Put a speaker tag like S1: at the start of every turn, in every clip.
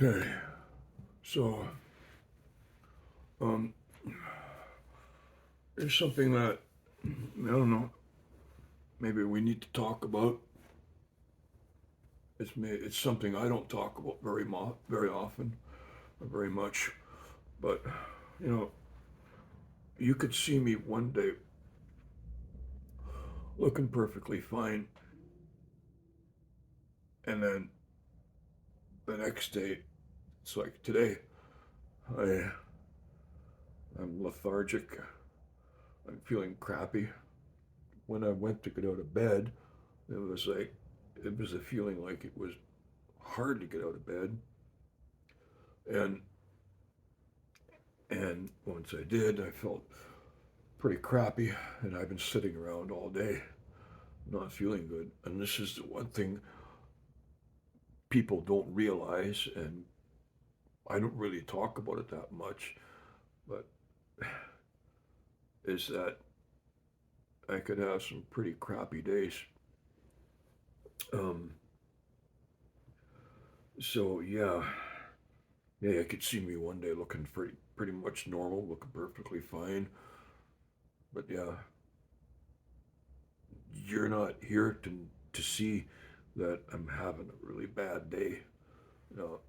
S1: Okay, so um, there's something that I don't know. Maybe we need to talk about. It's something I don't talk about very often, or very much. But you know, you could see me one day looking perfectly fine, and then the next day, it's like today, I I'm lethargic. I'm feeling crappy. When I went to get out of bed, it was a feeling like it was hard to get out of bed, and And once I did, I felt pretty crappy, and I've been sitting around all day not feeling good. And this is the one thing people don't realize, and I don't really talk about it that much, but is that I could have some pretty crappy days. Um, so yeah, I could see me one day looking pretty much normal, looking perfectly fine. But yeah, you're not here to see that I'm having a really bad day. You know,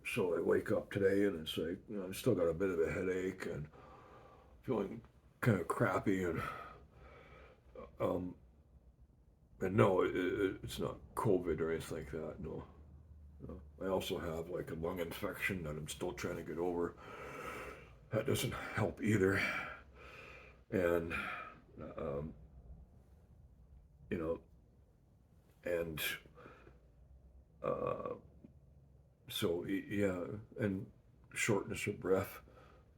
S1: So I wake up today and it's like, I still got a bit of a headache and feeling kind of crappy um, and no, it's not COVID or anything like that. No, no. I also have like a lung infection that I'm still trying to get over. That doesn't help either. And um, you know, and uh, yeah, and shortness of breath.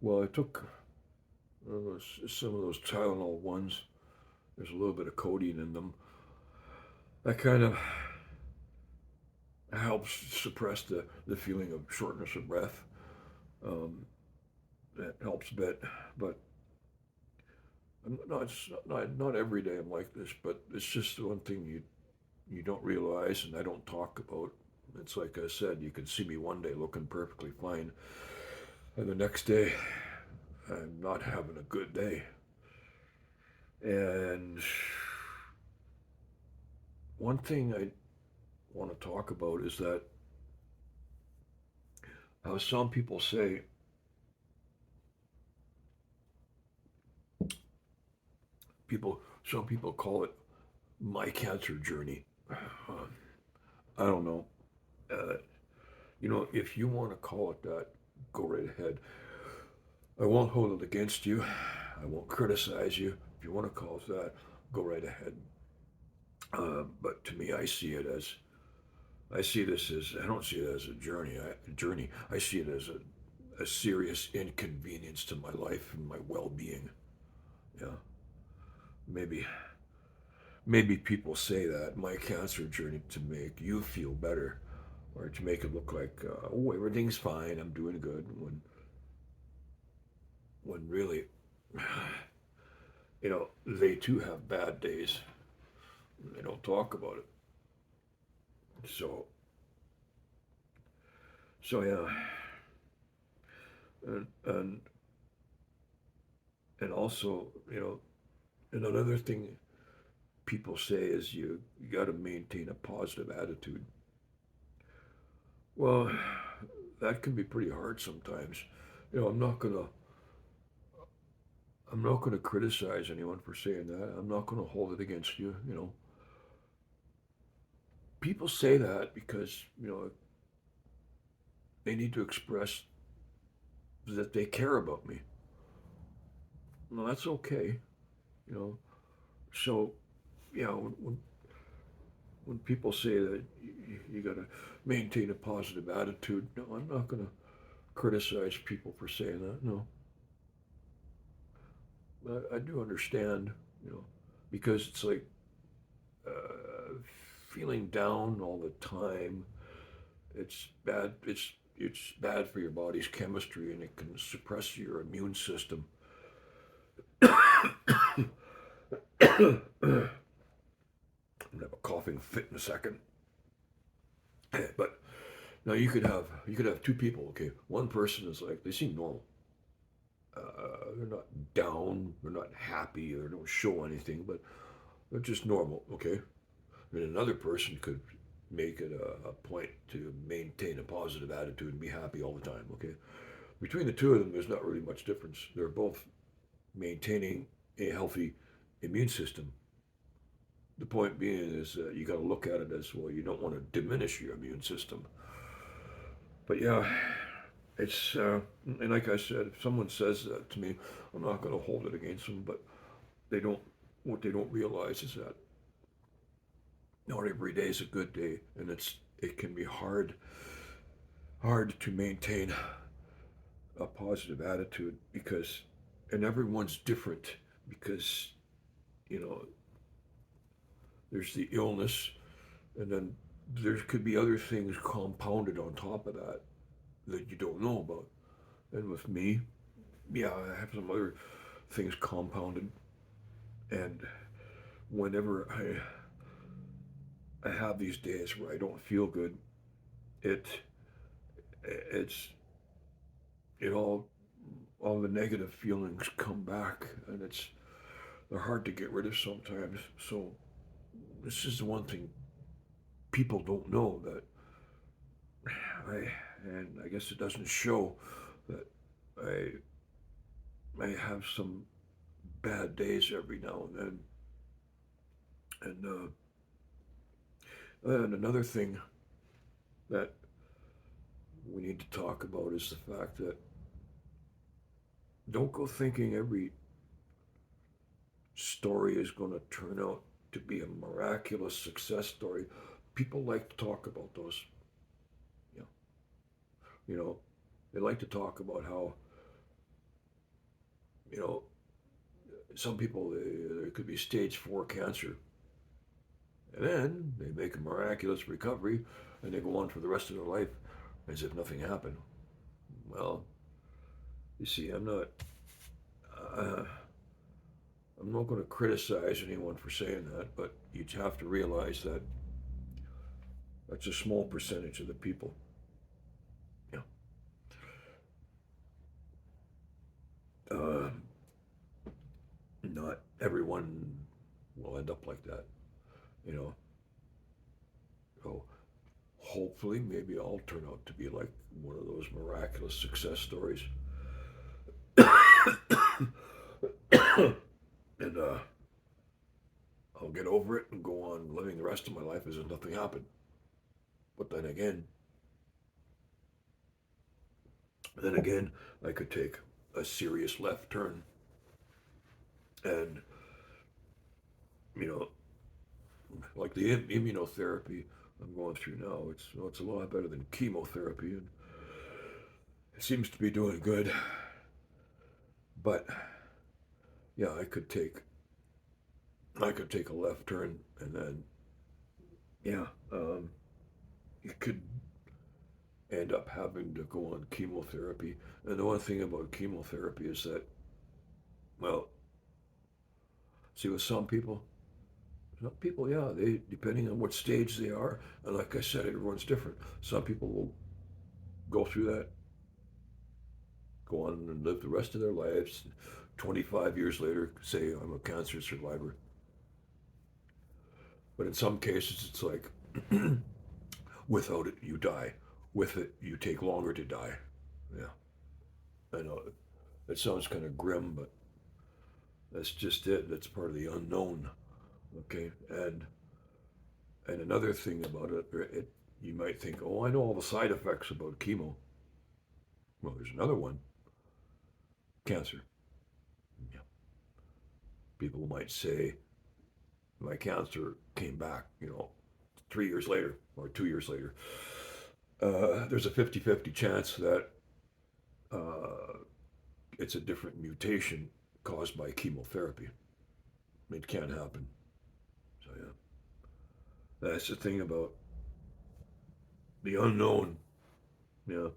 S1: Well, I took some of those Tylenol ones. There's a little bit of codeine in them. That kind of helps suppress the feeling of shortness of breath. Um, that helps a bit, but it's not every day I'm like this. But it's just the one thing you don't realize, and I don't talk about. It's like I said, you can see me one day looking perfectly fine, and the next day I'm not having a good day. And one thing I want to talk about is that how some people say some people call it my cancer journey. I don't know. Uh, if you want to call it that, go right ahead. I won't hold it against you. I won't criticize you. If you want to call it that, go right ahead. But to me, I see this as I don't see it as a journey. I see it as a serious inconvenience to my life and my well-being. Yeah, maybe maybe people say that my cancer journey to make you feel better or to make it look like oh, everything's fine, I'm doing good, when really they too have bad days. They don't talk about it. So, yeah, and also, and another thing people say is you got to maintain a positive attitude. Well, that can be pretty hard sometimes. You know, I'm not gonna criticize anyone for saying that. I'm not gonna hold it against you. People say that because they need to express that they care about me. Well, that's okay. You know, so yeah, when people say that you got to maintain a positive attitude, no, I'm not going to criticize people for saying that. No, but I do understand, you know, because it's like uh, feeling down all the time. It's bad. It's bad for your body's chemistry, and it can suppress your immune system. I'm gonna have a coughing fit in a second, but Now you could have two people. Okay, one person is like they seem normal. They're not down. They're not happy. They don't show anything, but they're just normal. Okay, and another person could make it a point to maintain a positive attitude and be happy all the time. Okay, between the two of them, there's not really much difference. They're both maintaining a healthy immune system. The point being is you got to look at it as well. You don't want to diminish your immune system. But yeah, it's and like I said, if someone says that to me, I'm not going to hold it against them. But they don't. What they don't realize is that not every day is a good day, and it can be hard to maintain a positive attitude because and everyone's different because you know there's the illness and then there could be other things compounded on top of that that you don't know about. And with me, yeah, I have some other things compounded. And whenever I have these days where I don't feel good, it it's it all the negative feelings come back, and they're hard to get rid of sometimes. So this is the one thing people don't know that I and I guess it doesn't show that I I have some bad days every now and then. And another thing that we need to talk about is the fact that don't go thinking every story is going to turn out to be a miraculous success story. People like to talk about those. You know, you know they like to talk about how you know some people there could be stage 4 cancer, and then they make a miraculous recovery, and they go on for the rest of their life as if nothing happened. Well, you see, uh, I'm not going to criticize anyone for saying that, but you have to realize that that's a small percentage of the people. Yeah. Uh, Not everyone will end up like that, you know. So hopefully, maybe I'll turn out to be like one of those miraculous success stories. And I'll get over it and go on living the rest of my life as if nothing happened. But then again, I could take a serious left turn, and you know, like the immunotherapy I'm going through now, it's a lot better than chemotherapy, and it seems to be doing good. But yeah, I could take a left turn, and then yeah, you could end up having to go on chemotherapy. And the one thing about chemotherapy is that, well, see, with some people, yeah, they depending on what stage they are, and like I said, everyone's different. Some people will go through that, go on and live the rest of their lives. 25 years later, say I'm a cancer survivor. But in some cases, it's like without it, you die. With it, you take longer to die. Yeah, I know it sounds kind of grim, but that's just it. That's part of the unknown. Okay, and another thing about it, you might think, oh, I know all the side effects about chemo. Well, there's another one, cancer. Yeah. People might say my cancer came back, 3 years later or 2 years later. There's a 50-50 chance that uh, it's a different mutation caused by chemotherapy. It can happen. So yeah, that's the thing about the unknown. Yeah,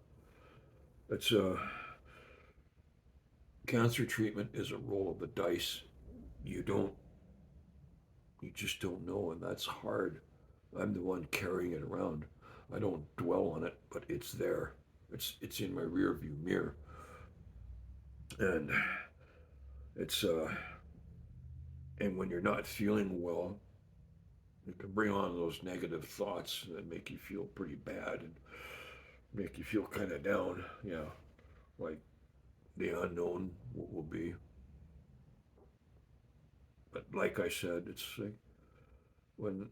S1: it's cancer treatment is a roll of the dice. You don't, you just don't know, and that's hard. I'm the one carrying it around. I don't dwell dwell on it, but it's there. It's in my rear view mirror, and it's and when you're not feeling well, it can bring on those negative thoughts that make you feel pretty bad and make you feel kind of down. Yeah, like the unknown what will be. But like I said, it's like when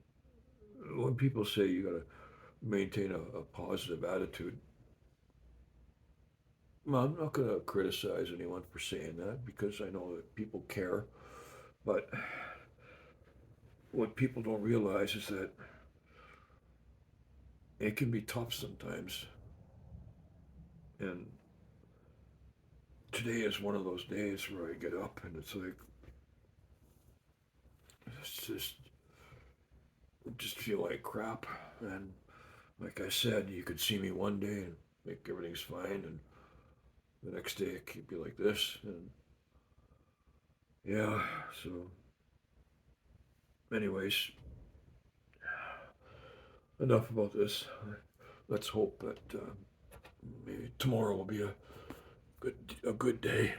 S1: when people say you got to maintain a positive attitude. Well, I'm not going to criticize anyone for saying that because I know that people care. But what people don't realize is that it can be tough sometimes. And today is one of those days where I get up and it's like, it's just feel like crap. And like I said, you could see me one day and think everything's fine, and the next day it could be like this. And yeah, so, anyways, enough about this. Let's hope that maybe tomorrow will be good a good day.